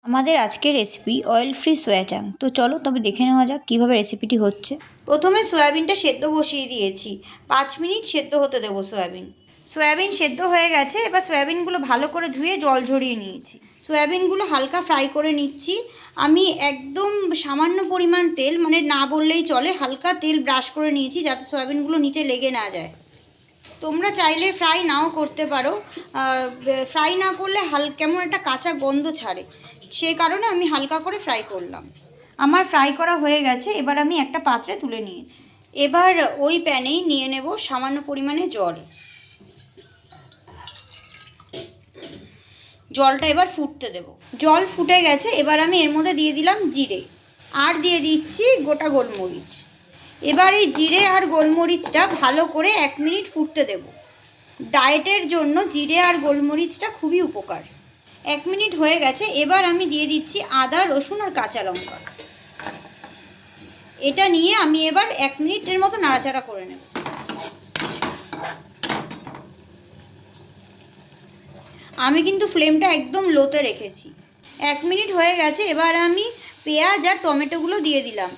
আমাদের আজকের recipe oil free সোয়া চাং। তো চলো তবে দেখে নেওয়া যাক কীভাবে রেসিপিটি হচ্ছে। প্রথমে সয়াবিনটা সেদ্ধ বসিয়ে দিয়েছি, 5 মিনিট সেদ্ধ হতে দেবো সয়াবিন সেদ্ধ হয়ে গেছে। এবার সয়াবিনগুলো ভালো করে ধুয়ে জল ঝরিয়ে নিয়েছি। সয়াবিনগুলো হালকা ফ্রাই করে নিচ্ছি। আমি একদম সামান্য পরিমাণ তেল, মানে না বললেই চলে, হালকা তেল ব্রাশ করে নিয়েছি যাতে সয়াবিনগুলো নিচে লেগে না যায়। তোমরা চাইলে ফ্রাই নাও করতে পারো, ফ্রাই না করলে কেমন একটা কাঁচা গন্ধ ছাড়ে, সেই কারণে আমি হালকা করে ফ্রাই করলাম। আমার ফ্রাই করা হয়ে গেছে, এবার আমি একটা পাত্রে তুলে নিয়েছি। এবার ওই প্যানেই নিয়ে নেব সামান্য পরিমাণে জলটা এবার ফুটতে দেব। জল ফুটে গেছে, এবার আমি এর মধ্যে দিয়ে দিলাম জিরে, আর দিয়ে দিচ্ছি গোটা গোলমরিচ। এবার এই জিরে আর গোলমরিচটা ভালো করে 1 মিনিট ফুটতে দেব। ডায়েটের জন্য জিরে আর গোলমরিচটা খুবই উপকার। 1 মিনিট হয়ে গেছে, এবার আমি দিয়ে দিচ্ছি আদা, রসুন আর কাঁচা লঙ্কা। এটা নিয়ে আমি এবার 1 মিনিটের মতো নাড়াচাড়া করে নেব। আমি কিন্তু ফ্লেমটা একদম লোতে রেখেছি। 1 মিনিট হয়ে গেছে, এবার আমি পেঁয়াজ আর টমেটোগুলো দিয়ে দিলাম।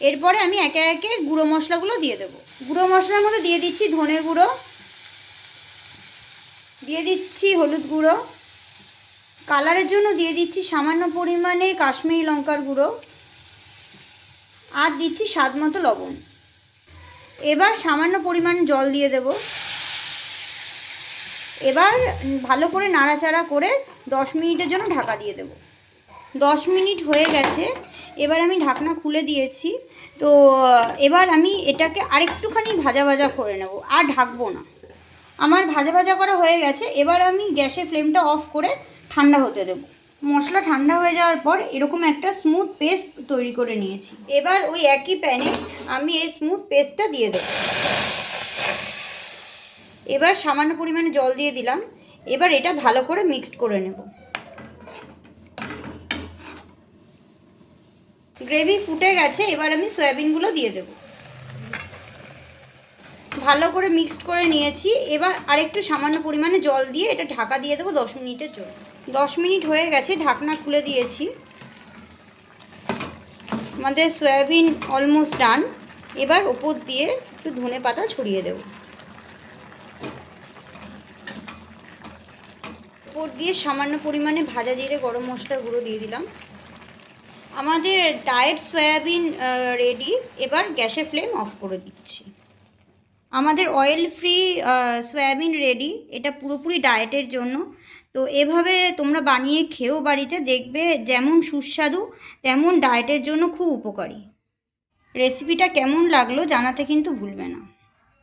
এরপরে আমি একে একে গুঁড়ো মশলাগুলো দিয়ে দেবো। গুঁড়ো মশলার মধ্যে দিয়ে দিচ্ছি ধনে গুঁড়ো, দিয়ে দিচ্ছি হলুদ গুঁড়ো, কালারের জন্য দিয়ে দিচ্ছি সামান্য পরিমাণে কাশ্মীরি লঙ্কার গুঁড়ো, আর দিচ্ছি স্বাদ মতো লবণ। এবার সামান্য পরিমাণ জল দিয়ে দেব। এবার ভালো করে নাড়াচাড়া করে 10 মিনিটের জন্য ঢাকা দিয়ে দেব। 10 মিনিট হয়ে গেছে, এবার আমি ঢাকনা খুলে দিয়েছি। তো এবার আমি এটাকে আরেকটুখানি ভাজা ভাজা করে নেব, আর ঢাকবো না। আমার ভাজা ভাজা করা হয়ে গেছে, এবার আমি গ্যাসের ফ্লেমটা অফ করে ঠান্ডা হতে দেব। মশলা ঠান্ডা হয়ে যাওয়ার পর এরকম একটা স্মুথ পেস্ট তৈরি করে নিয়েছি। এবার ওই একই প্যানে আমি এই স্মুথ পেস্টটা দিয়ে দেব। এবার সামান্য পরিমাণে জল দিয়ে দিলাম। এবার এটা ভালো করে মিক্সড করে নেব। গ্রেভি ফুটে গেছে, এবার আমি সয়াবিনগুলো দিয়ে দেব। ভালো করে মিক্সড করে নিয়েছি। এবার আরেকটু সামান্য পরিমাণে জল দিয়ে এটা ঢাকা দিয়ে দেবো 10 মিনিটের জন্য। 10 মিনিট হয়ে গেছে, ঢাকনা খুলে দিয়েছি। আমাদের সয়াবিন অলমোস্ট ডান। এবার ওপর দিয়ে একটু ধনে পাতা ছড়িয়ে দেব। ওপর দিয়ে সামান্য পরিমাণে ভাজা জিরে গরম মশলার গুঁড়ো দিয়ে দিলাম। আমাদের ডায়েট সয়াবিন রেডি। এবার গ্যাসের ফ্লেম অফ করে দিচ্ছি। আমাদের অয়েল ফ্রি সয়াবিন রেডি। এটা পুরোপুরি ডায়েটের জন্য। তো এভাবে তোমরা বানিয়ে খেও বাড়িতে, দেখবে যেমন সুস্বাদু তেমন ডায়েটের জন্য খুব উপকারী। রেসিপিটা কেমন লাগলো জানাতে কিন্তু ভুলবে না।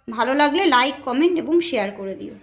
ভালো লাগলে লাইক, কমেন্ট এবং শেয়ার করে দিও।